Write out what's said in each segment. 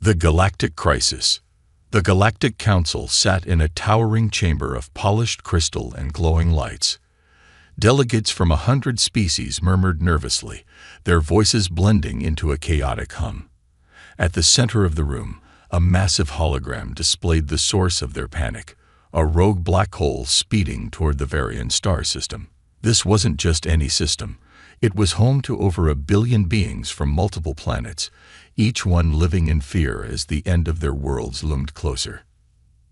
The Galactic Crisis. The Galactic Council sat in a towering chamber of polished crystal and glowing lights. Delegates from 100 species murmured nervously, their voices blending into a chaotic hum. At the center of the room, a massive hologram displayed the source of their panic, a rogue black hole speeding toward the Varian star system. This wasn't just any system. It was home to over 1 billion beings from multiple planets, each one living in fear as the end of their worlds loomed closer.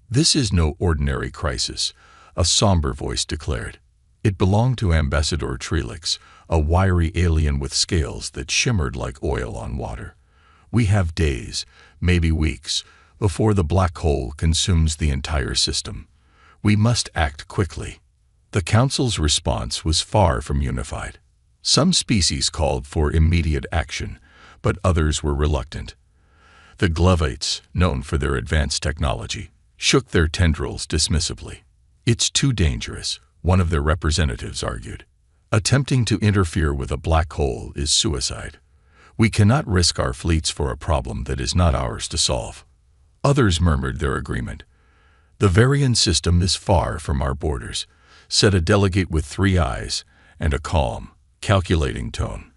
"This is no ordinary crisis," a somber voice declared. It belonged to Ambassador Trelix, a wiry alien with scales that shimmered like oil on water. "We have days, maybe weeks, before the black hole consumes the entire system. We must act quickly." The Council's response was far from unified. Some species called for immediate action, but others were reluctant. The Glovates, known for their advanced technology, shook their tendrils dismissively. "It's too dangerous," one of their representatives argued. "Attempting to interfere with a black hole is suicide. We cannot risk our fleets for a problem that is not ours to solve." Others murmured their agreement. "The Varian system is far from our borders," said a delegate with 3 eyes and a calm, calculating tone.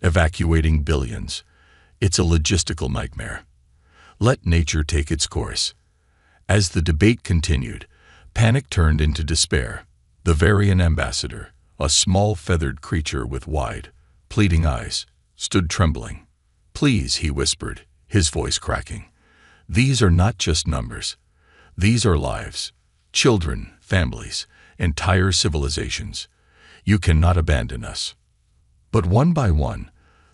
"Evacuating billions. It's a logistical nightmare. Let nature take its course." As the debate continued, panic turned into despair. The Varian ambassador, a small feathered creature with wide, pleading eyes, stood trembling. "Please," he whispered, his voice cracking. "These are not just numbers. These are lives. Children, families, entire civilizations. You cannot abandon us." But one by one,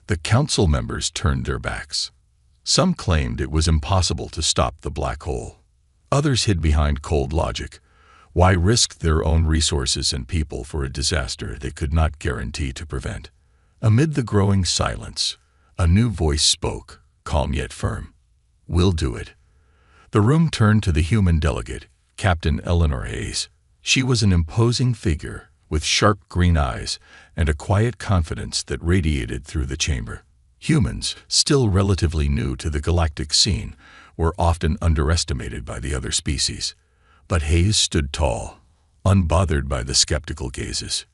the council members turned their backs. Some claimed it was impossible to stop the black hole. Others hid behind cold logic. Why risk their own resources and people for a disaster they could not guarantee to prevent? Amid the growing silence, a new voice spoke, calm yet firm. "We'll do it." The room turned to the human delegate, Captain Eleanor Hayes. She was an imposing figure, with sharp green eyes and a quiet confidence that radiated through the chamber. Humans, still relatively new to the galactic scene, were often underestimated by the other species. But Hayes stood tall, unbothered by the skeptical gazes.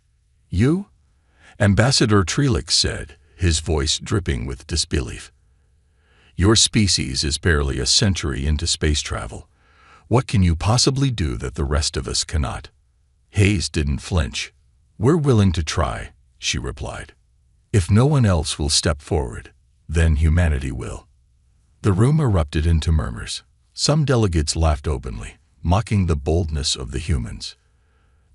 "You?" Ambassador Trelix said, his voice dripping with disbelief. "Your species is barely a century into space travel. What can you possibly do that the rest of us cannot?" Hayes didn't flinch. "We're willing to try," she replied. "If no one else will step forward, then humanity will." The room erupted into murmurs. Some delegates laughed openly, mocking the boldness of the humans.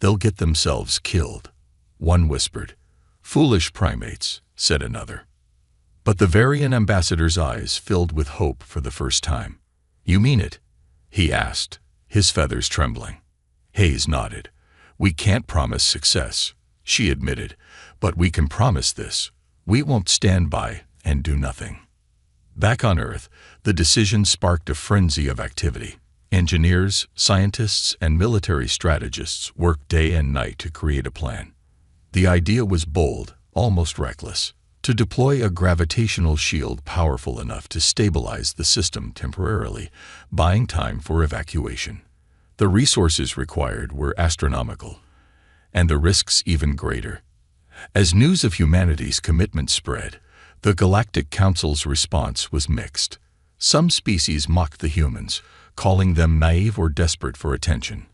"They'll get themselves killed," one whispered. "Foolish primates," said another. But the Varian ambassador's eyes filled with hope for the first time. "You mean it?" he asked, his feathers trembling. Hayes nodded. "We can't promise success," she admitted, "but we can promise this. We won't stand by and do nothing." Back on Earth, the decision sparked a frenzy of activity. Engineers, scientists, and military strategists worked day and night to create a plan. The idea was bold, almost reckless, to deploy a gravitational shield powerful enough to stabilize the system temporarily, buying time for evacuation. The resources required were astronomical, and the risks even greater. As news of humanity's commitment spread, the Galactic Council's response was mixed. Some species mocked the humans, calling them naive or desperate for attention.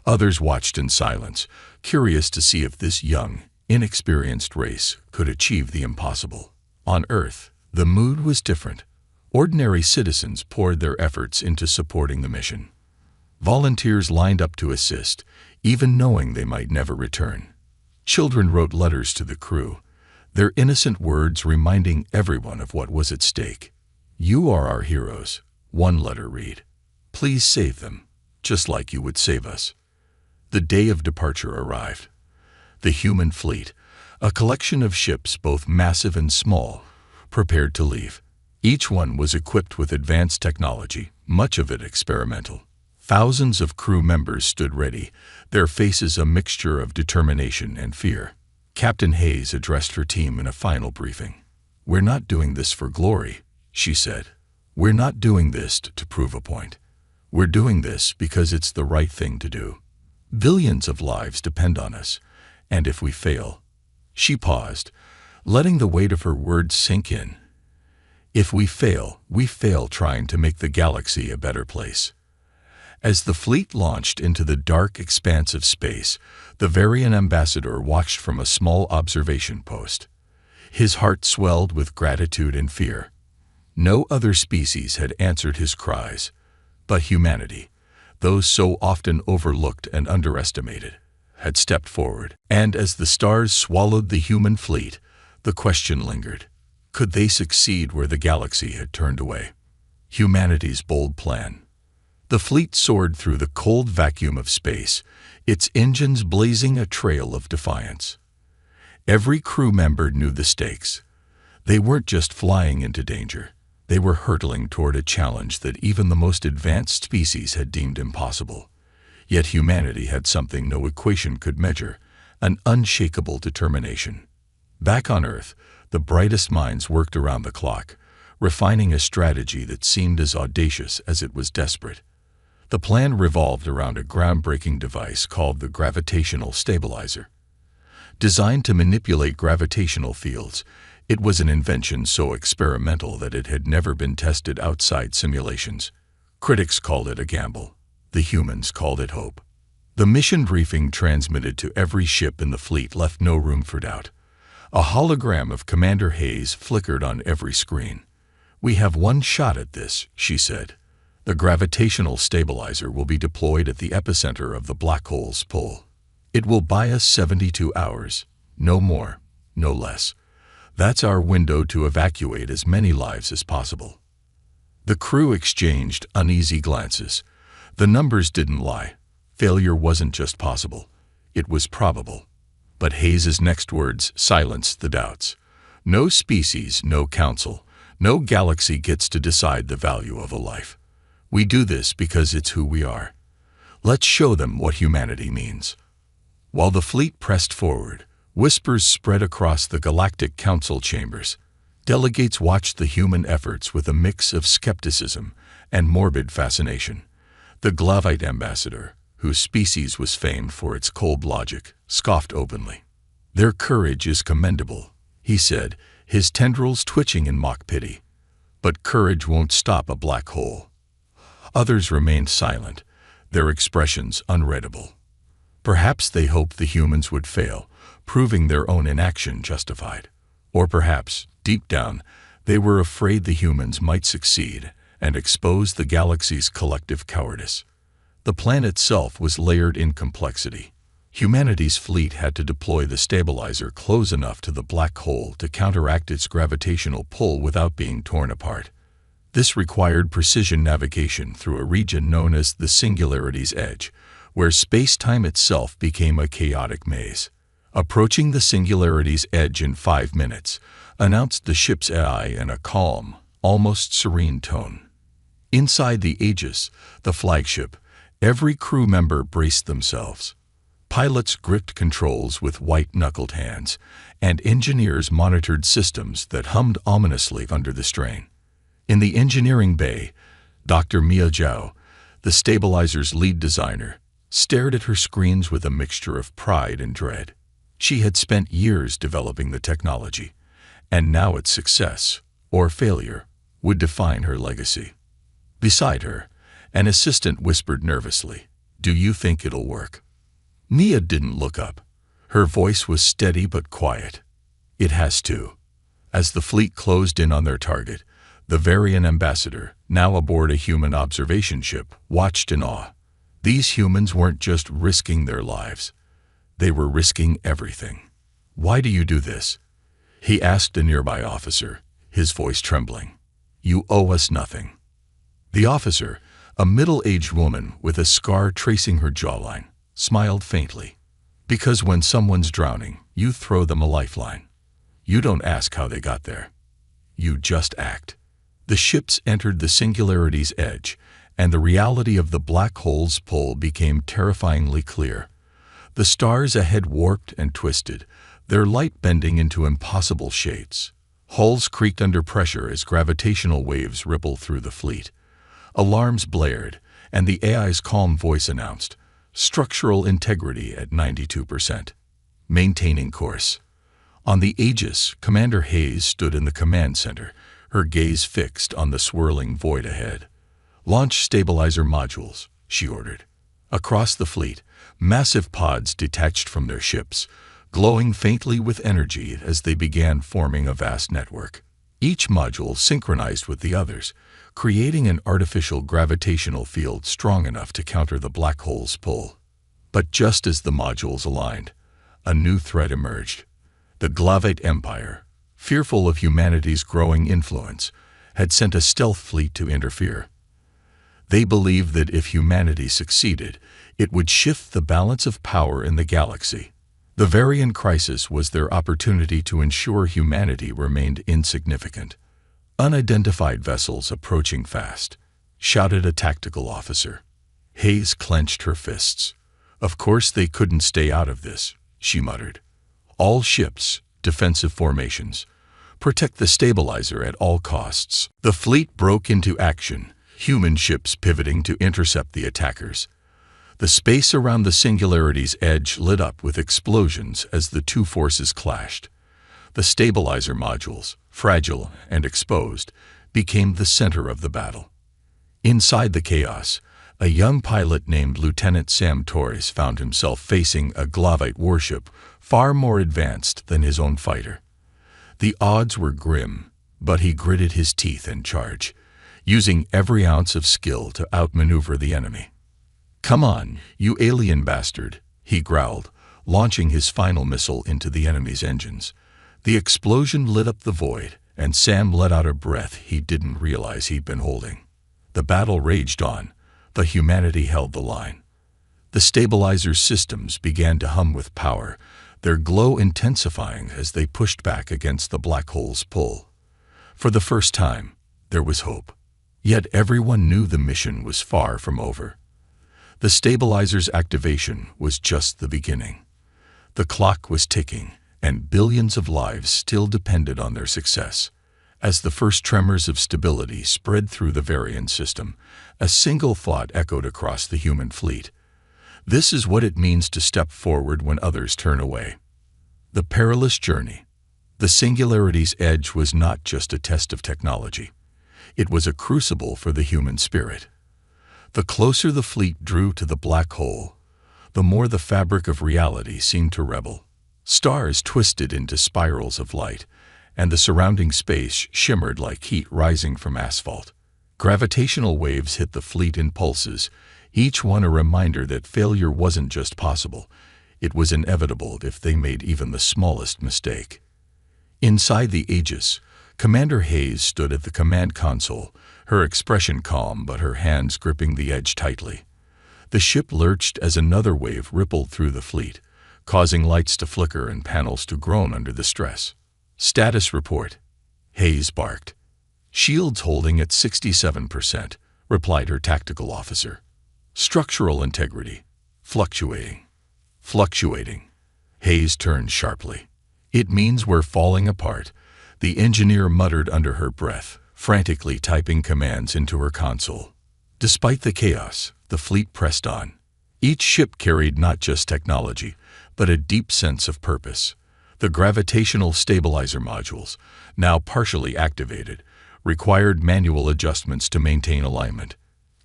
Others watched in silence, curious to see if this young, inexperienced race could achieve the impossible. On Earth, the mood was different. Ordinary citizens poured their efforts into supporting the mission. Volunteers lined up to assist, even knowing they might never return. Children wrote letters to the crew, their innocent words reminding everyone of what was at stake. "You are our heroes," one letter read. "Please save them, just like you would save us." The day of departure arrived. The human fleet, a collection of ships both massive and small, prepared to leave. Each one was equipped with advanced technology, much of it experimental. Thousands of crew members stood ready, their faces a mixture of determination and fear. Captain Hayes addressed her team in a final briefing. "We're not doing this for glory," she said. We're not doing this to prove a point. We're doing this because it's the right thing to do. Billions of lives depend on us, and if we fail—" She paused, letting the weight of her words sink in. "If we fail trying to make the galaxy a better place." As the fleet launched into the dark expanse of space, the Varian ambassador watched from a small observation post. His heart swelled with gratitude and fear. No other species had answered his cries, but humanity, those so often overlooked and underestimated, had stepped forward. And as the stars swallowed the human fleet, the question lingered. Could they succeed where the galaxy had turned away? Humanity's bold plan. The fleet soared through the cold vacuum of space, its engines blazing a trail of defiance. Every crew member knew the stakes. They weren't just flying into danger. They were hurtling toward a challenge that even the most advanced species had deemed impossible. Yet humanity had something no equation could measure: an unshakable determination. Back on Earth, the brightest minds worked around the clock, refining a strategy that seemed as audacious as it was desperate. The plan revolved around a groundbreaking device called the gravitational stabilizer. Designed to manipulate gravitational fields, it was an invention so experimental that it had never been tested outside simulations. Critics called it a gamble. The humans called it hope. The mission briefing transmitted to every ship in the fleet left no room for doubt. A hologram of Commander Hayes flickered on every screen. "We have one shot at this," she said. "The gravitational stabilizer will be deployed at the epicenter of the black hole's pull. It will buy us 72 hours, no more, no less. That's our window to evacuate as many lives as possible." The crew exchanged uneasy glances. The numbers didn't lie. Failure wasn't just possible, it was probable. But Hayes's next words silenced the doubts. "No species, no council, no galaxy gets to decide the value of a life. We do this because it's who we are. Let's show them what humanity means." While the fleet pressed forward, whispers spread across the Galactic Council chambers. Delegates watched the human efforts with a mix of skepticism and morbid fascination. The Glavite ambassador, whose species was famed for its cold logic, scoffed openly. "Their courage is commendable," he said, his tendrils twitching in mock pity. "But courage won't stop a black hole." Others remained silent, their expressions unreadable. Perhaps they hoped the humans would fail, proving their own inaction justified. Or perhaps, deep down, they were afraid the humans might succeed and expose the galaxy's collective cowardice. The plan itself was layered in complexity. Humanity's fleet had to deploy the stabilizer close enough to the black hole to counteract its gravitational pull without being torn apart. This required precision navigation through a region known as the Singularity's Edge, where space-time itself became a chaotic maze. "Approaching the Singularity's Edge in 5 minutes," announced the ship's AI in a calm, almost serene tone. Inside the Aegis, the flagship, every crew member braced themselves. Pilots gripped controls with white-knuckled hands, and engineers monitored systems that hummed ominously under the strain. In the engineering bay, Dr. Mia Zhao, the stabilizer's lead designer, stared at her screens with a mixture of pride and dread. She had spent years developing the technology, and now its success, or failure, would define her legacy. Beside her, an assistant whispered nervously, "Do you think it'll work?" Mia didn't look up. Her voice was steady but quiet. "It has to." As the fleet closed in on their target, the Varian ambassador, now aboard a human observation ship, watched in awe. These humans weren't just risking their lives. They were risking everything. "Why do you do this?" he asked a nearby officer, his voice trembling. "You owe us nothing." The officer, a middle-aged woman with a scar tracing her jawline, smiled faintly. "Because when someone's drowning, you throw them a lifeline. You don't ask how they got there. You just act." The ships entered the Singularity's Edge, and the reality of the black hole's pull became terrifyingly clear. The stars ahead warped and twisted, their light bending into impossible shapes. Hulls creaked under pressure as gravitational waves rippled through the fleet. Alarms blared, and the AI's calm voice announced, "Structural integrity at 92%. Maintaining course." On the Aegis, Commander Hayes stood in the command center, her gaze fixed on the swirling void ahead. "Launch stabilizer modules," she ordered. Across the fleet, massive pods detached from their ships, glowing faintly with energy as they began forming a vast network. Each module synchronized with the others, creating an artificial gravitational field strong enough to counter the black hole's pull. But just as the modules aligned, a new threat emerged. The Glavite Empire, fearful of humanity's growing influence, had sent a stealth fleet to interfere. They believed that if humanity succeeded, it would shift the balance of power in the galaxy. The Varian crisis was their opportunity to ensure humanity remained insignificant. "Unidentified vessels approaching fast," shouted a tactical officer. Hayes clenched her fists. "Of course they couldn't stay out of this," she muttered. "All ships, defensive formations. Protect the stabilizer at all costs." The fleet broke into action, human ships pivoting to intercept the attackers. The space around the Singularity's edge lit up with explosions as the two forces clashed. The stabilizer modules, fragile and exposed, became the center of the battle. Inside the chaos, a young pilot named Lieutenant Sam Torres found himself facing a Glavite warship far more advanced than his own fighter. The odds were grim, but he gritted his teeth and charged, using every ounce of skill to outmaneuver the enemy. "Come on, you alien bastard," he growled, launching his final missile into the enemy's engines. The explosion lit up the void, and Sam let out a breath he didn't realize he'd been holding. The battle raged on, but humanity held the line. The stabilizer's systems began to hum with power, their glow intensifying as they pushed back against the black hole's pull. For the first time, there was hope. Yet everyone knew the mission was far from over. The stabilizer's activation was just the beginning. The clock was ticking, and billions of lives still depended on their success. As the first tremors of stability spread through the Varian system, a single thought echoed across the human fleet. This is what it means to step forward when others turn away. The perilous journey. The Singularity's edge was not just a test of technology. It was a crucible for the human spirit. The closer the fleet drew to the black hole, the more the fabric of reality seemed to rebel. Stars twisted into spirals of light, and the surrounding space shimmered like heat rising from asphalt. Gravitational waves hit the fleet in pulses, each one a reminder that failure wasn't just possible, it was inevitable if they made even the smallest mistake. Inside the Aegis, Commander Hayes stood at the command console, her expression calm but her hands gripping the edge tightly. The ship lurched as another wave rippled through the fleet, causing lights to flicker and panels to groan under the stress. "Status report," Hayes barked. "Shields holding at 67%, replied her tactical officer. "Structural integrity, fluctuating." "Fluctuating." Hayes turned sharply. "It means we're falling apart," the engineer muttered under her breath, frantically typing commands into her console. Despite the chaos, the fleet pressed on. Each ship carried not just technology, but a deep sense of purpose. The gravitational stabilizer modules, now partially activated, required manual adjustments to maintain alignment.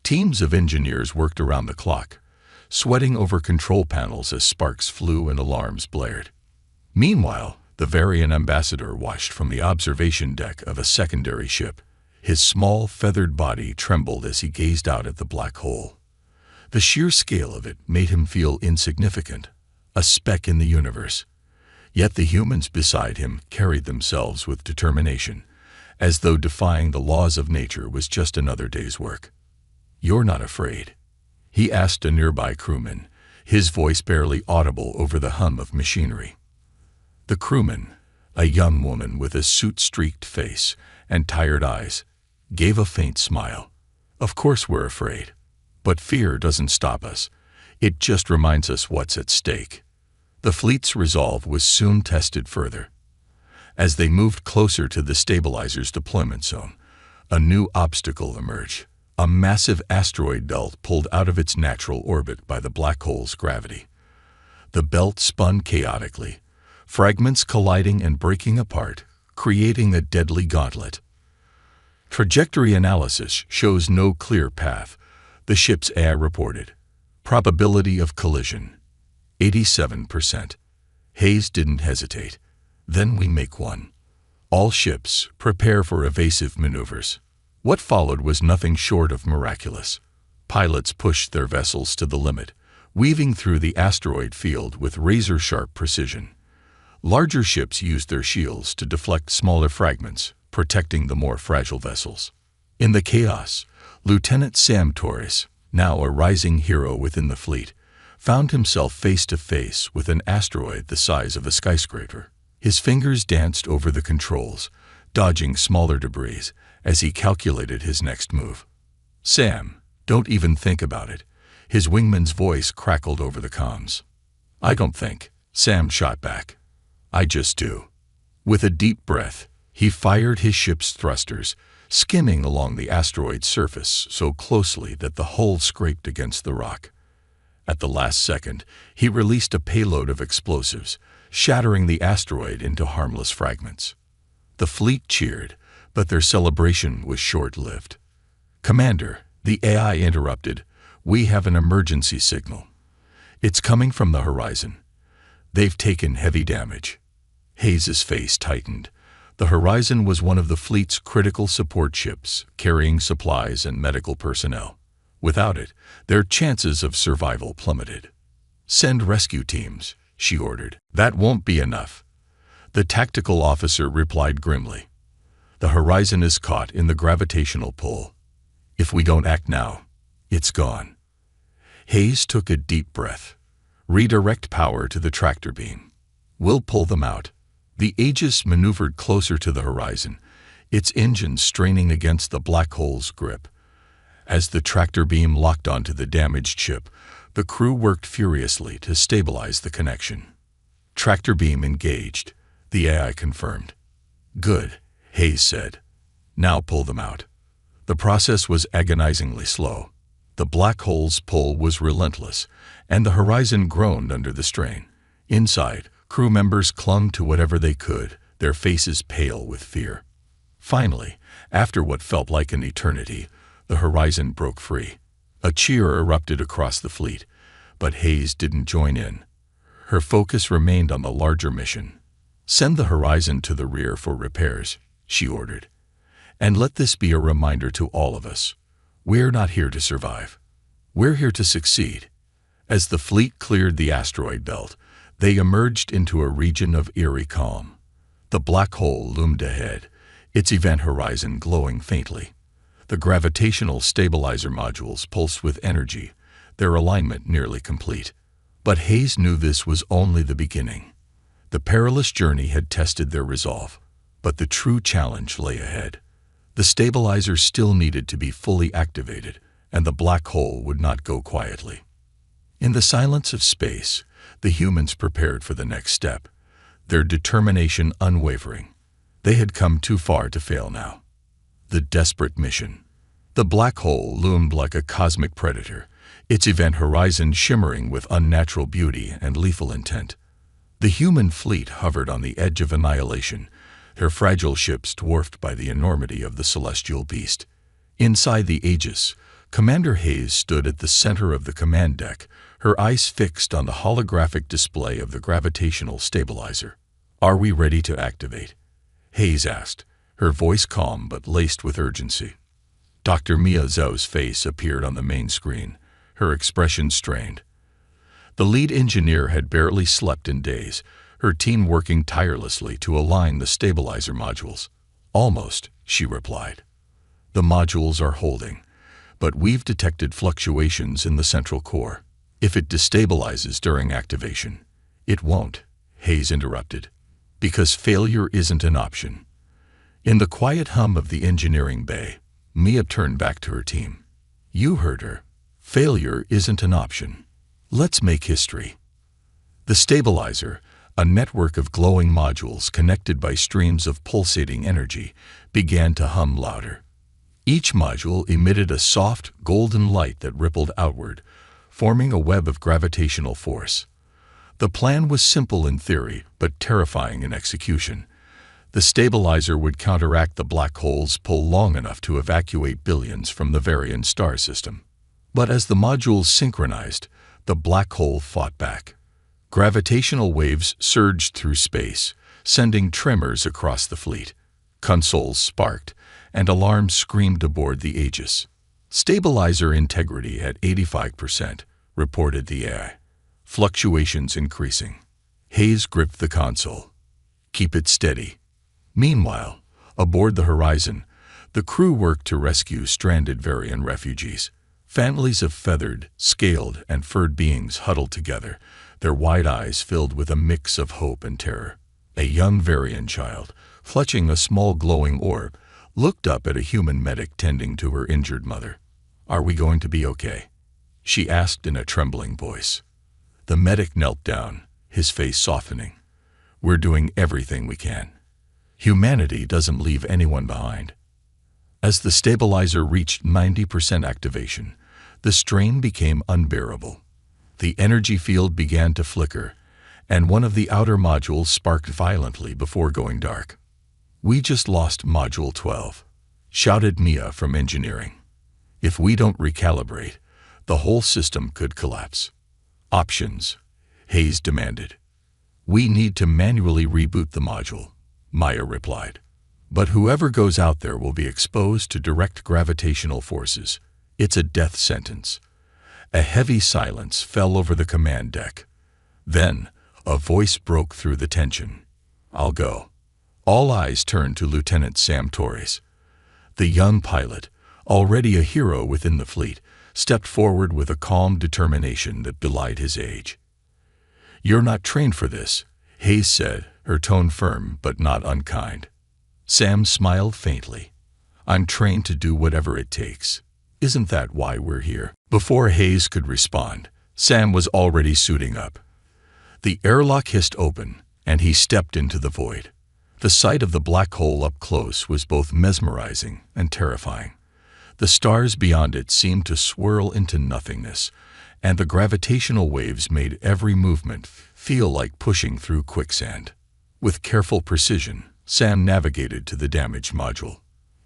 Teams of engineers worked around the clock, sweating over control panels as sparks flew and alarms blared. Meanwhile, the Varian ambassador watched from the observation deck of a secondary ship. His small, feathered body trembled as he gazed out at the black hole. The sheer scale of it made him feel insignificant, a speck in the universe. Yet the humans beside him carried themselves with determination, as though defying the laws of nature was just another day's work. "You're not afraid?" he asked a nearby crewman, his voice barely audible over the hum of machinery. The crewman, a young woman with a soot-streaked face and tired eyes, gave a faint smile. "Of course we're afraid. But fear doesn't stop us. It just reminds us what's at stake." The fleet's resolve was soon tested further. As they moved closer to the stabilizer's deployment zone, a new obstacle emerged. A massive asteroid belt pulled out of its natural orbit by the black hole's gravity. The belt spun chaotically, fragments colliding and breaking apart, creating a deadly gauntlet. Trajectory analysis shows no clear path, the ship's AI reported. Probability of collision, 87%. Hayes didn't hesitate. Then we make one. All ships, prepare for evasive maneuvers. What followed was nothing short of miraculous. Pilots pushed their vessels to the limit, weaving through the asteroid field with razor-sharp precision. Larger ships used their shields to deflect smaller fragments, protecting the more fragile vessels. In the chaos, Lieutenant Sam Torres, now a rising hero within the fleet, found himself face to face with an asteroid the size of a skyscraper. His fingers danced over the controls, dodging smaller debris as he calculated his next move. "Sam, don't even think about it." His wingman's voice crackled over the comms. "I don't think," Sam shot back. "I just do." With a deep breath, he fired his ship's thrusters, skimming along the asteroid's surface so closely that the hull scraped against the rock. At the last second, he released a payload of explosives, shattering the asteroid into harmless fragments. The fleet cheered, but their celebration was short-lived. "Commander," the AI interrupted, "we have an emergency signal. It's coming from the horizon. They've taken heavy damage." Hayes's face tightened. The Horizon was one of the fleet's critical support ships, carrying supplies and medical personnel. Without it, their chances of survival plummeted. "Send rescue teams," she ordered. "That won't be enough." The tactical officer replied grimly. "The Horizon is caught in the gravitational pull. If we don't act now, it's gone." Hayes took a deep breath. "Redirect power to the tractor beam. We'll pull them out." The Aegis maneuvered closer to the horizon, its engines straining against the black hole's grip. As the tractor beam locked onto the damaged ship, the crew worked furiously to stabilize the connection. "Tractor beam engaged," the AI confirmed. "Good," Hayes said. "Now pull them out." The process was agonizingly slow. The black hole's pull was relentless, and the horizon groaned under the strain. Inside, crew members clung to whatever they could, their faces pale with fear. Finally, after what felt like an eternity, the horizon broke free. A cheer erupted across the fleet, but Hayes didn't join in. Her focus remained on the larger mission. "Send the horizon to the rear for repairs," she ordered. "And let this be a reminder to all of us. We're not here to survive. We're here to succeed." As the fleet cleared the asteroid belt, they emerged into a region of eerie calm. The black hole loomed ahead, its event horizon glowing faintly. The gravitational stabilizer modules pulsed with energy, their alignment nearly complete. But Hayes knew this was only the beginning. The perilous journey had tested their resolve, but the true challenge lay ahead. The stabilizer still needed to be fully activated, and the black hole would not go quietly. In the silence of space, the humans prepared for the next step, their determination unwavering. They had come too far to fail now. The desperate mission. The black hole loomed like a cosmic predator, its event horizon shimmering with unnatural beauty and lethal intent. The human fleet hovered on the edge of annihilation, their fragile ships dwarfed by the enormity of the celestial beast. Inside the Aegis, Commander Hayes stood at the center of the command deck, her eyes fixed on the holographic display of the gravitational stabilizer. "Are we ready to activate?" Hayes asked, her voice calm but laced with urgency. Dr. Mia Zhou's face appeared on the main screen, her expression strained. The lead engineer had barely slept in days, her team working tirelessly to align the stabilizer modules. "Almost," she replied. "The modules are holding, but we've detected fluctuations in the central core. If it destabilizes during activation." "It won't," Hayes interrupted, "because failure isn't an option." In the quiet hum of the engineering bay, Mia turned back to her team. "You heard her. Failure isn't an option. Let's make history." The stabilizer, A network of glowing modules connected by streams of pulsating energy began to hum louder. Each module emitted a soft, golden light that rippled outward, forming a web of gravitational force. The plan was simple in theory, but terrifying in execution. The stabilizer would counteract the black hole's pull long enough to evacuate billions from the Varian star system. But as the modules synchronized, the black hole fought back. Gravitational waves surged through space, sending tremors across the fleet. Consoles sparked, and alarms screamed aboard the Aegis. "Stabilizer integrity at 85%, reported the AI. Fluctuations increasing. Hayes gripped the console. "Keep it steady." Meanwhile, aboard the Horizon, the crew worked to rescue stranded Varian refugees. Families of feathered, scaled, and furred beings huddled together, their wide eyes filled with a mix of hope and terror. A young Varian child, clutching a small glowing orb, looked up at a human medic tending to her injured mother. "Are we going to be okay?" she asked in a trembling voice. The medic knelt down, his face softening. "We're doing everything we can. Humanity doesn't leave anyone behind." As the stabilizer reached 90% activation, the strain became unbearable. The energy field began to flicker, and one of the outer modules sparked violently before going dark. "We just lost Module 12, shouted Mia from engineering. "If we don't recalibrate, the whole system could collapse." "Options," Hayes demanded. "We need to manually reboot the module," Maya replied. "But whoever goes out there will be exposed to direct gravitational forces. It's a death sentence." A heavy silence fell over the command deck. Then, a voice broke through the tension. "I'll go." All eyes turned to Lieutenant Sam Torres. The young pilot, already a hero within the fleet, stepped forward with a calm determination that belied his age. "You're not trained for this," Hayes said, her tone firm but not unkind. Sam smiled faintly. "I'm trained to do whatever it takes. Isn't that why we're here?" Before Hayes could respond, Sam was already suiting up. The airlock hissed open, and he stepped into the void. The sight of the black hole up close was both mesmerizing and terrifying. The stars beyond it seemed to swirl into nothingness, and the gravitational waves made every movement feel like pushing through quicksand. With careful precision, Sam navigated to the damaged module.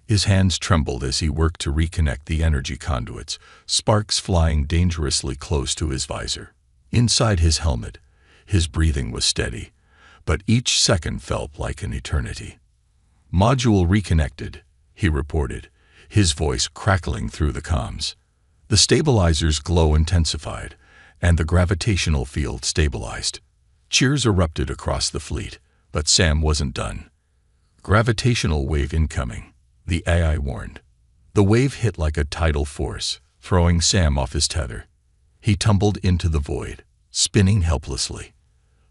His hands trembled as he worked to reconnect the energy conduits, sparks flying dangerously close to his visor. Inside his helmet, his breathing was steady, but each second felt like an eternity. "Module reconnected," he reported, his voice crackling through the comms. The stabilizer's glow intensified, and the gravitational field stabilized. Cheers erupted across the fleet, but Sam wasn't done. "Gravitational wave incoming," the AI warned. The wave hit like a tidal force, throwing Sam off his tether. He tumbled into the void, spinning helplessly.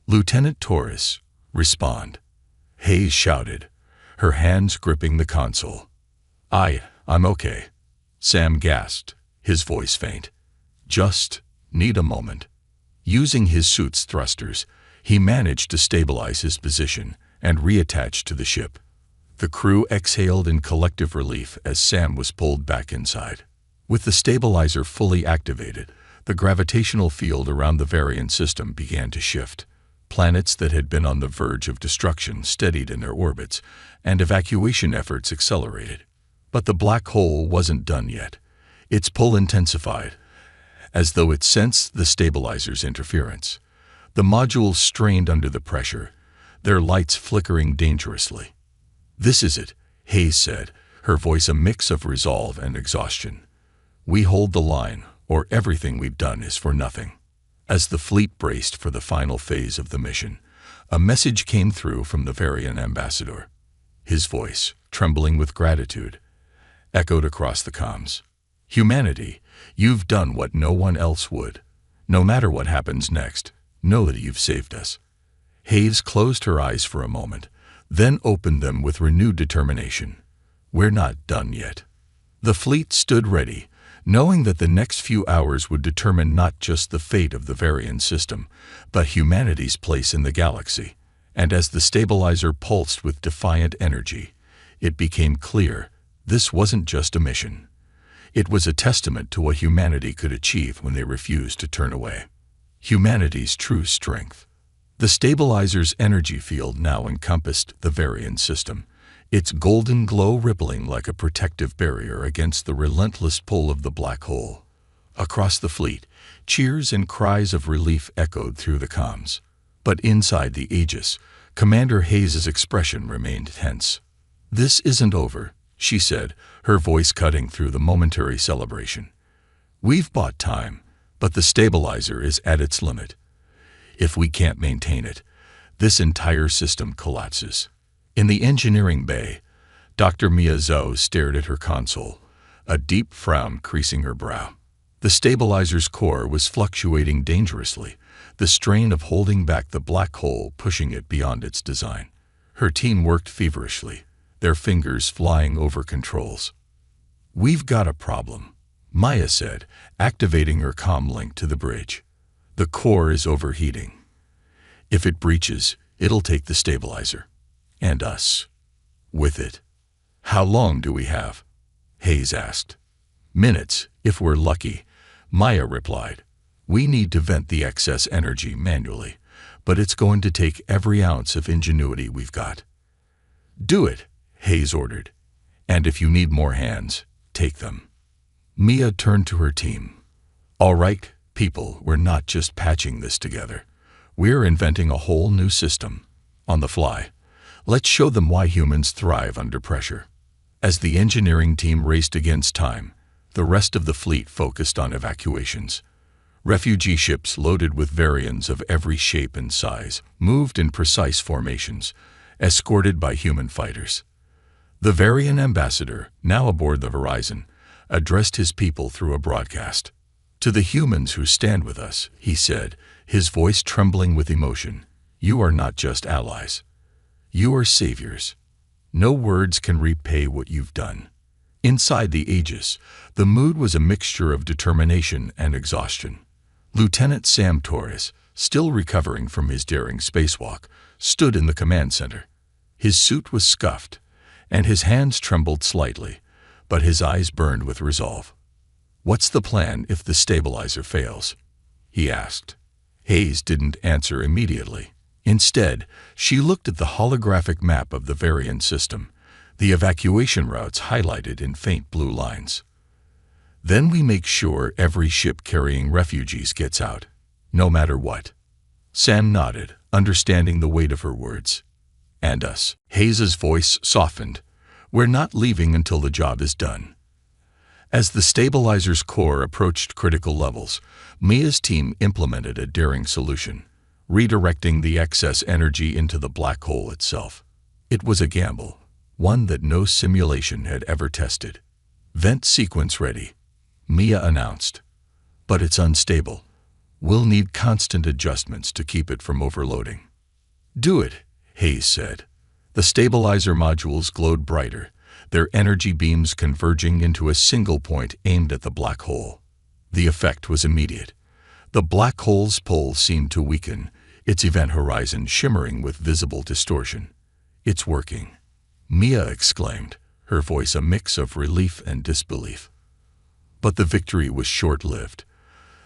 "Lieutenant Torres, respond," Hayes shouted, her hands gripping the console. I'm okay," Sam gasped, his voice faint. "Just need a moment." Using his suit's thrusters, he managed to stabilize his position and reattach to the ship. The crew exhaled in collective relief as Sam was pulled back inside. With the stabilizer fully activated, the gravitational field around the Varian system began to shift. Planets that had been on the verge of destruction steadied in their orbits, and evacuation efforts accelerated. But the black hole wasn't done yet. Its pull intensified, as though it sensed the stabilizer's interference. The modules strained under the pressure, their lights flickering dangerously. "This is it," Hayes said, her voice a mix of resolve and exhaustion. "We hold the line, or everything we've done is for nothing." As the fleet braced for the final phase of the mission, a message came through from the Varian ambassador. His voice, trembling with gratitude, echoed across the comms. "Humanity, you've done what no one else would. No matter what happens next, know that you've saved us." Hayes closed her eyes for a moment, then opened them with renewed determination. "We're not done yet." The fleet stood ready, knowing that the next few hours would determine not just the fate of the Varian system, but humanity's place in the galaxy. And as the stabilizer pulsed with defiant energy, it became clear this wasn't just a mission. It was a testament to what humanity could achieve when they refused to turn away. Humanity's true strength. The stabilizer's energy field now encompassed the Varian system, its golden glow rippling like a protective barrier against the relentless pull of the black hole. Across the fleet, cheers and cries of relief echoed through the comms. But inside the Aegis, Commander Hayes' expression remained tense. "This isn't over," she said, her voice cutting through the momentary celebration. "We've bought time, but the stabilizer is at its limit. If we can't maintain it, this entire system collapses." In the engineering bay, Dr. Mia Zhou stared at her console, a deep frown creasing her brow. The stabilizer's core was fluctuating dangerously, the strain of holding back the black hole pushing it beyond its design. Her team worked feverishly, their fingers flying over controls. "We've got a problem," Maya said, activating her comm link to the bridge. "The core is overheating. If it breaches, it'll take the stabilizer. And us. With it." "How long do we have?" Hayes asked. "Minutes, if we're lucky," Maya replied. "We need to vent the excess energy manually, but it's going to take every ounce of ingenuity we've got." "Do it," Hayes ordered. "And if you need more hands, take them." Mia turned to her team. "All right, people, we're not just patching this together. We're inventing a whole new system. On the fly. Let's show them why humans thrive under pressure." As the engineering team raced against time, the rest of the fleet focused on evacuations. Refugee ships loaded with Varians of every shape and size moved in precise formations, escorted by human fighters. The Varian ambassador, now aboard the Horizon, addressed his people through a broadcast. "To the humans who stand with us," he said, his voice trembling with emotion, "you are not just allies. You are saviors. No words can repay what you've done." Inside the Aegis, the mood was a mixture of determination and exhaustion. Lieutenant Sam Torres, still recovering from his daring spacewalk, stood in the command center. His suit was scuffed, and his hands trembled slightly, but his eyes burned with resolve. "What's the plan if the stabilizer fails?" he asked. Hayes didn't answer immediately. Instead, she looked at the holographic map of the Varian system, the evacuation routes highlighted in faint blue lines. "Then we make sure every ship carrying refugees gets out, no matter what." Sam nodded, understanding the weight of her words. "And us." Hayes' voice softened. "We're not leaving until the job is done." As the stabilizer's core approached critical levels, Mia's team implemented a daring solution, redirecting the excess energy into the black hole itself. It was a gamble, one that no simulation had ever tested. "Vent sequence ready," Mia announced. "But it's unstable. We'll need constant adjustments to keep it from overloading." "Do it," Hayes said. The stabilizer modules glowed brighter, their energy beams converging into a single point aimed at the black hole. The effect was immediate. The black hole's pull seemed to weaken, its event horizon shimmering with visible distortion. "It's working," Mia exclaimed, her voice a mix of relief and disbelief. But the victory was short-lived.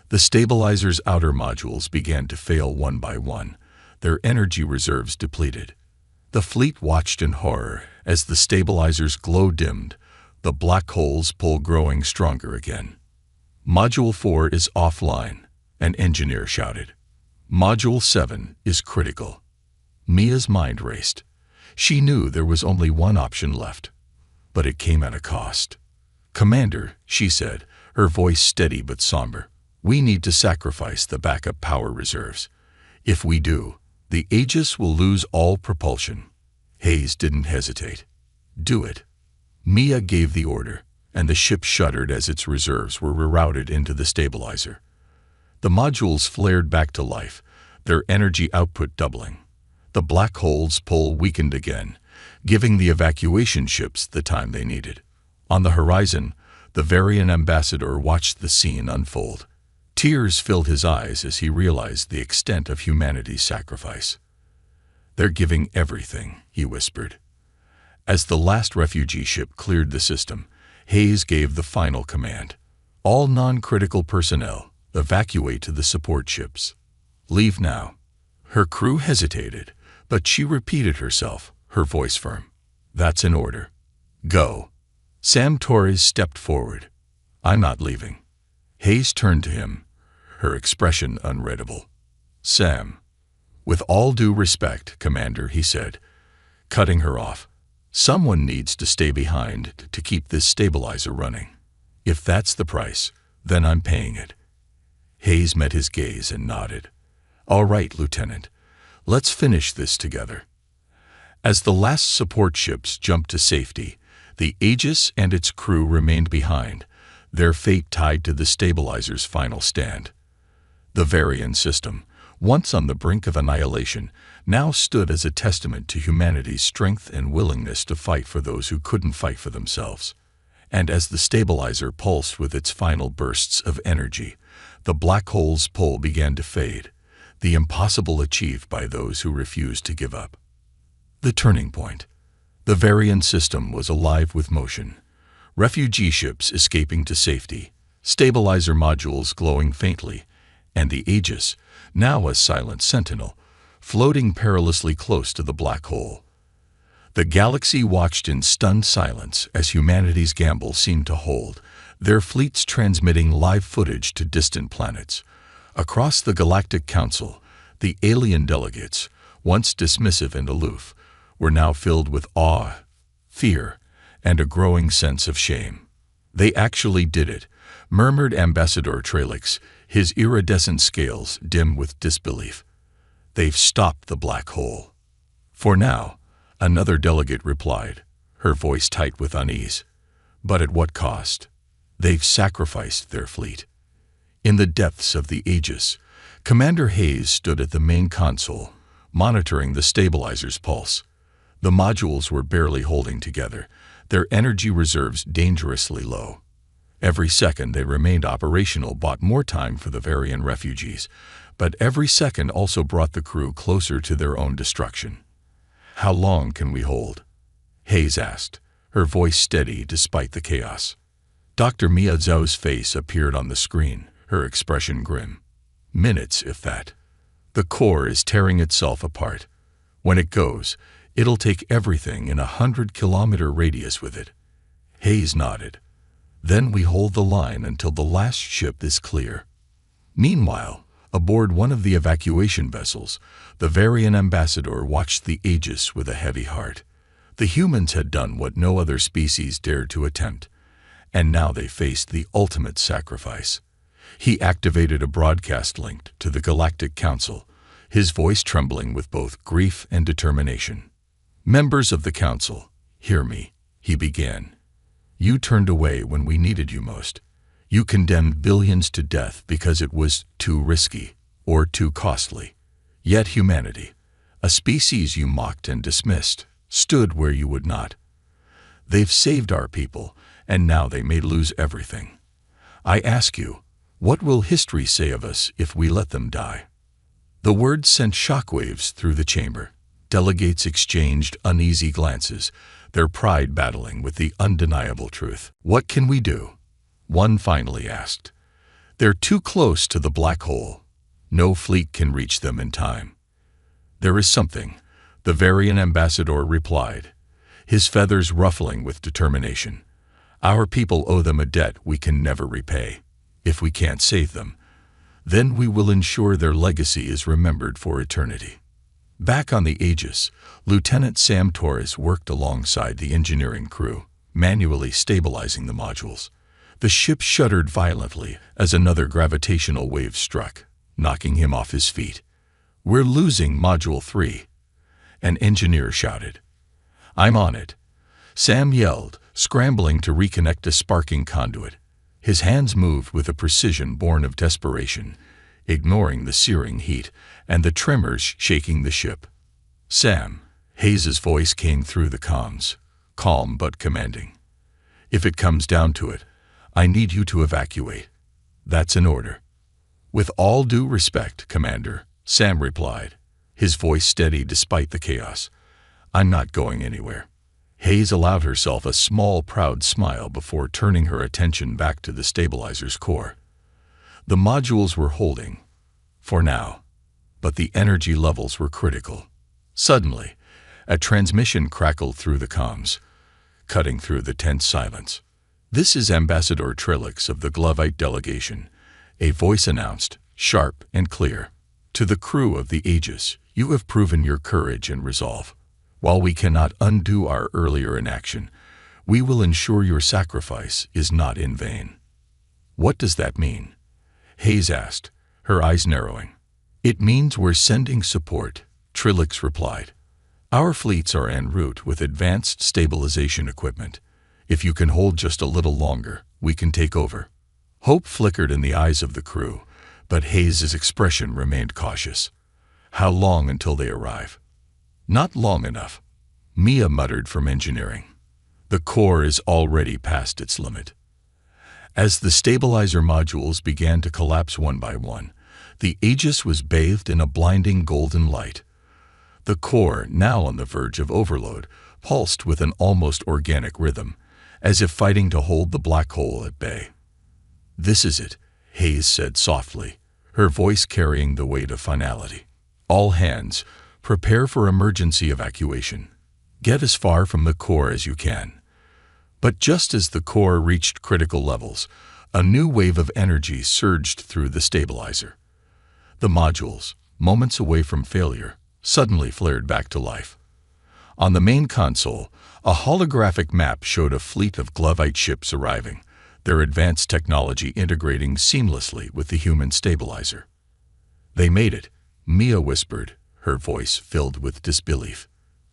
The stabilizer's outer modules began to fail one by one, their energy reserves depleted. The fleet watched in horror as the stabilizer's glow dimmed, the black hole's pull growing stronger again. "Module 4 is offline," an engineer shouted. "Module 7 is critical." Mia's mind raced. She knew there was only one option left, but it came at a cost. "Commander," she said, her voice steady but somber, "we need to sacrifice the backup power reserves. If we do, the Aegis will lose all propulsion." Hayes didn't hesitate. "Do it." Mia gave the order, and the ship shuddered as its reserves were rerouted into the stabilizer. The modules flared back to life, their energy output doubling. The black hole's pull weakened again, giving the evacuation ships the time they needed. On the horizon, The Varian ambassador watched the scene unfold. Tears filled his eyes as he realized the extent of humanity's sacrifice. "They're giving everything," he whispered. As the last refugee ship cleared the system, Hayes gave the final command. "All non-critical personnel, evacuate to the support ships. Leave now." Her crew hesitated, but she repeated herself, her voice firm. "That's an order. Go." Sam Torres stepped forward. "I'm not leaving." Hayes turned to him, her expression unreadable. "Sam." "With all due respect, Commander," he said, cutting her off. "Someone needs to stay behind to keep this stabilizer running. If that's the price, then I'm paying it." Hayes met his gaze and nodded. "All right, Lieutenant. Let's finish this together." As the last support ships jumped to safety, the Aegis and its crew remained behind, their fate tied to the stabilizer's final stand. The Varian system, once on the brink of annihilation, now stood as a testament to humanity's strength and willingness to fight for those who couldn't fight for themselves. And as the stabilizer pulsed with its final bursts of energy, the black hole's pull began to fade, the impossible achieved by those who refused to give up. The turning point. The Varian system was alive with motion. Refugee ships escaping to safety, stabilizer modules glowing faintly, and the Aegis, now a silent sentinel, floating perilously close to the black hole. The galaxy watched in stunned silence as humanity's gamble seemed to hold, their fleets transmitting live footage to distant planets. Across the Galactic Council, the alien delegates, once dismissive and aloof, were now filled with awe, fear, and a growing sense of shame. "They actually did it," murmured Ambassador Trelix, his iridescent scales dim with disbelief. "They've stopped the black hole." "For now," another delegate replied, her voice tight with unease. "But at what cost? They've sacrificed their fleet." In the depths of the Aegis, Commander Hayes stood at the main console, monitoring the stabilizer's pulse. The modules were barely holding together, their energy reserves dangerously low. Every second they remained operational bought more time for the Varian refugees, but every second also brought the crew closer to their own destruction. "How long can we hold?" Hayes asked, her voice steady despite the chaos. Dr. Mia Zhou's face appeared on the screen, her expression grim. "Minutes, if that. The core is tearing itself apart. When it goes, it'll take everything in a 100-kilometer radius with it." Hayes nodded. "Then we hold the line until the last ship is clear." Meanwhile, aboard one of the evacuation vessels, the Varian ambassador watched the Aegis with a heavy heart. The humans had done what no other species dared to attempt, and now they faced the ultimate sacrifice. He activated a broadcast link to the Galactic Council, his voice trembling with both grief and determination. "Members of the Council, hear me," he began. "You turned away when we needed you most. You condemned billions to death because it was too risky or too costly. Yet humanity, a species you mocked and dismissed, stood where you would not. They've saved our people, and now they may lose everything. I ask you, what will history say of us if we let them die?" The words sent shockwaves through the chamber. Delegates exchanged uneasy glances, their pride battling with the undeniable truth. "What can we do?" one finally asked. "They're too close to the black hole. No fleet can reach them in time." "There is something," the Varian ambassador replied, his feathers ruffling with determination. "Our people owe them a debt we can never repay. If we can't save them, then we will ensure their legacy is remembered for eternity." Back on the Aegis, Lieutenant Sam Torres worked alongside the engineering crew, manually stabilizing the modules. The ship shuddered violently as another gravitational wave struck, knocking him off his feet. "We're losing Module 3. An engineer shouted. "I'm on it," Sam yelled, scrambling to reconnect a sparking conduit. His hands moved with a precision born of desperation, ignoring the searing heat and the tremors shaking the ship. "Sam," Hayes's voice came through the comms, calm but commanding. "If it comes down to it, I need you to evacuate. That's an order." "With all due respect, Commander," Sam replied, his voice steady despite the chaos. "I'm not going anywhere." Hayes allowed herself a small, proud smile before turning her attention back to the stabilizer's core. The modules were holding, for now, but the energy levels were critical. Suddenly, a transmission crackled through the comms, cutting through the tense silence. "This is Ambassador Trilix of the Glovite delegation," a voice announced, sharp and clear. "To the crew of the Aegis, you have proven your courage and resolve. While we cannot undo our earlier inaction, we will ensure your sacrifice is not in vain." "What does that mean?" Hayes asked, her eyes narrowing. "It means we're sending support," Trilix replied. "Our fleets are en route with advanced stabilization equipment. If you can hold just a little longer, we can take over." Hope flickered in the eyes of the crew, but Hayes' expression remained cautious. "How long until they arrive?" "Not long enough," Mia muttered from engineering. "The core is already past its limit." As the stabilizer modules began to collapse one by one, the Aegis was bathed in a blinding golden light. The core, now on the verge of overload, pulsed with an almost organic rhythm, as if fighting to hold the black hole at bay. "This is it," Hayes said softly, her voice carrying the weight of finality. "All hands, prepare for emergency evacuation. Get as far from the core as you can." But just as the core reached critical levels, a new wave of energy surged through the stabilizer. The modules, moments away from failure, suddenly flared back to life. On the main console, a holographic map showed a fleet of Glovite ships arriving, their advanced technology integrating seamlessly with the human stabilizer. "They made it," Mia whispered, her voice filled with disbelief.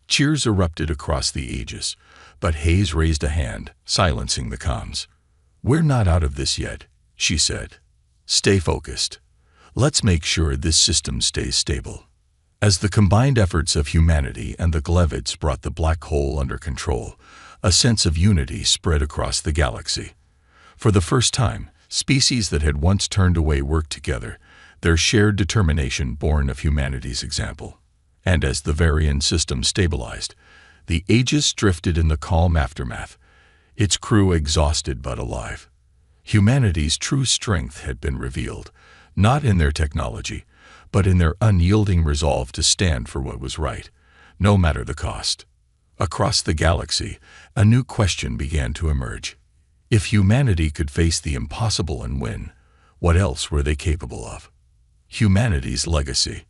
Cheers erupted across the Aegis, but Hayes raised a hand, silencing the comms. "We're not out of this yet," she said. "Stay focused. Let's make sure this system stays stable." As the combined efforts of humanity and the Glovites brought the black hole under control, a sense of unity spread across the galaxy. For the first time, species that had once turned away worked together, their shared determination born of humanity's example. And as the Varian system stabilized, the Aegis drifted in the calm aftermath, its crew exhausted but alive. Humanity's true strength had been revealed, not in their technology, but in their unyielding resolve to stand for what was right, no matter the cost. Across the galaxy, a new question began to emerge. If humanity could face the impossible and win, what else were they capable of? Humanity's legacy.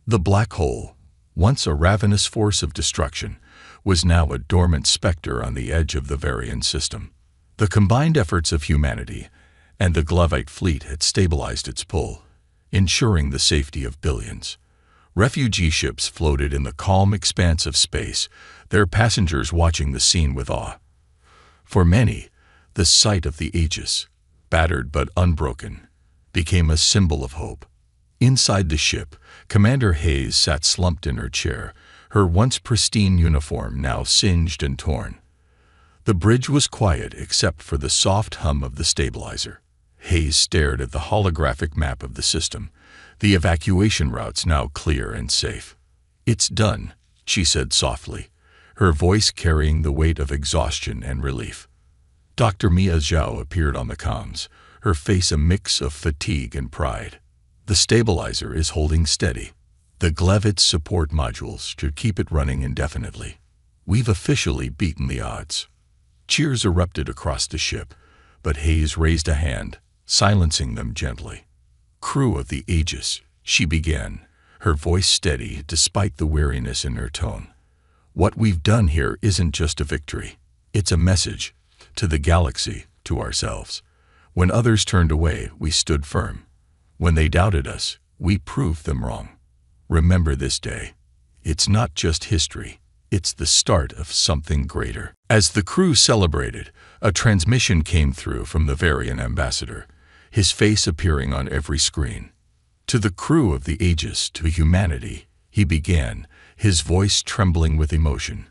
The black hole, once a ravenous force of destruction, was now a dormant specter on the edge of the Varian system. The combined efforts of humanity and the Glovite fleet had stabilized its pull, ensuring the safety of billions. Refugee ships floated in the calm expanse of space, their passengers watching the scene with awe. For many, the sight of the Aegis, battered but unbroken, became a symbol of hope. Inside the ship, Commander Hayes sat slumped in her chair, her once pristine uniform now singed and torn. The bridge was quiet except for the soft hum of the stabilizer. Hayes stared at the holographic map of the system, the evacuation routes now clear and safe. "It's done," she said softly, her voice carrying the weight of exhaustion and relief. Dr. Mia Zhao appeared on the comms, her face a mix of fatigue and pride. "The stabilizer is holding steady. The Glovit's support modules should keep it running indefinitely. We've officially beaten the odds." Cheers erupted across the ship, but Hayes raised a hand, silencing them gently. "Crew of the Aegis," she began, her voice steady despite the weariness in her tone. "What we've done here isn't just a victory. It's a message, to the galaxy, to ourselves. When others turned away, we stood firm. When they doubted us, we proved them wrong. Remember this day. It's not just history. It's the start of something greater." As the crew celebrated, a transmission came through from the Varian ambassador, his face appearing on every screen. "To the crew of the Aegis, to humanity," he began, his voice trembling with emotion.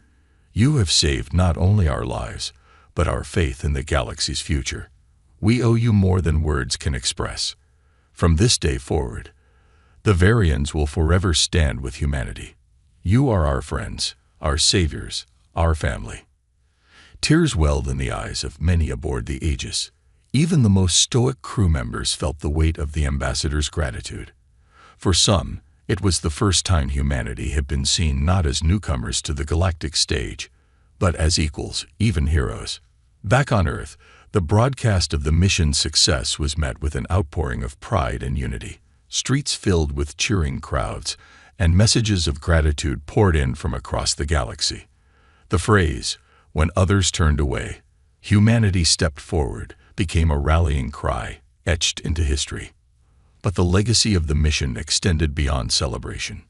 "You have saved not only our lives, but our faith in the galaxy's future. We owe you more than words can express. From this day forward, the Varians will forever stand with humanity. You are our friends, our saviors, our family." Tears welled in the eyes of many aboard the Aegis. Even the most stoic crew members felt the weight of the ambassador's gratitude. For some, it was the first time humanity had been seen not as newcomers to the galactic stage, but as equals, even heroes. Back on Earth, the broadcast of the mission's success was met with an outpouring of pride and unity. Streets filled with cheering crowds, and messages of gratitude poured in from across the galaxy. The phrase, "when others turned away, humanity stepped forward," became a rallying cry, etched into history. But the legacy of the mission extended beyond celebration.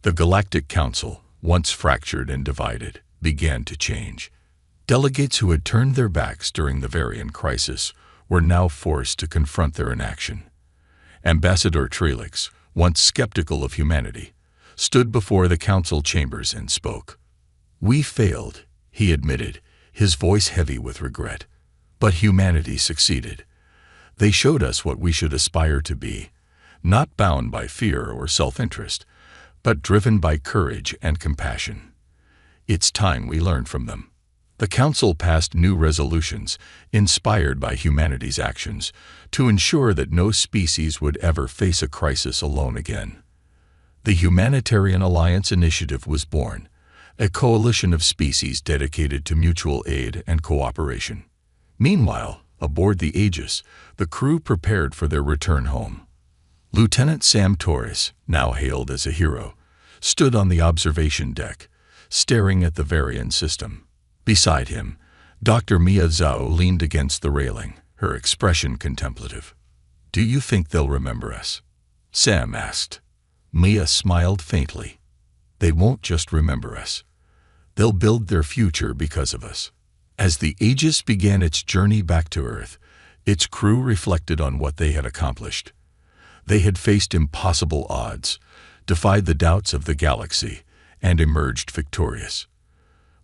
The Galactic Council, once fractured and divided, began to change. Delegates who had turned their backs during the Varian crisis were now forced to confront their inaction. Ambassador Trelix, once skeptical of humanity, stood before the council chambers and spoke. "We failed," he admitted, his voice heavy with regret. "But humanity succeeded. They showed us what we should aspire to be, not bound by fear or self-interest, but driven by courage and compassion. It's time we learned from them." The Council passed new resolutions, inspired by humanity's actions, to ensure that no species would ever face a crisis alone again. The Humanitarian Alliance Initiative was born, a coalition of species dedicated to mutual aid and cooperation. Meanwhile, aboard the Aegis, the crew prepared for their return home. Lieutenant Sam Torres, now hailed as a hero, stood on the observation deck, staring at the Varian system. Beside him, Dr. Mia Zhao leaned against the railing, her expression contemplative. "Do you think they'll remember us?" Sam asked. Mia smiled faintly. "They won't just remember us. They'll build their future because of us." As the Aegis began its journey back to Earth, its crew reflected on what they had accomplished. They had faced impossible odds, defied the doubts of the galaxy, and emerged victorious.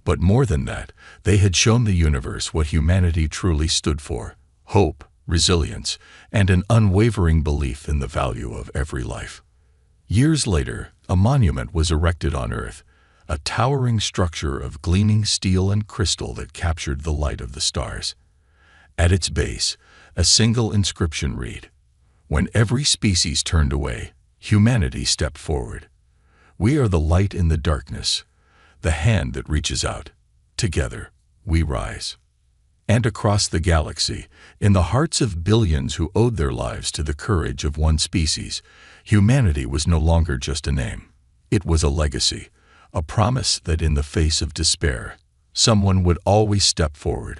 But more than that, they had shown the universe what humanity truly stood for: hope, resilience, and an unwavering belief in the value of every life. Years later, a monument was erected on Earth, a towering structure of gleaming steel and crystal that captured the light of the stars. At its base, a single inscription read, "When every species turned away, humanity stepped forward. We are the light in the darkness, the hand that reaches out. Together, we rise." And across the galaxy, in the hearts of billions who owed their lives to the courage of one species, humanity was no longer just a name. It was a legacy, a promise that in the face of despair, someone would always step forward,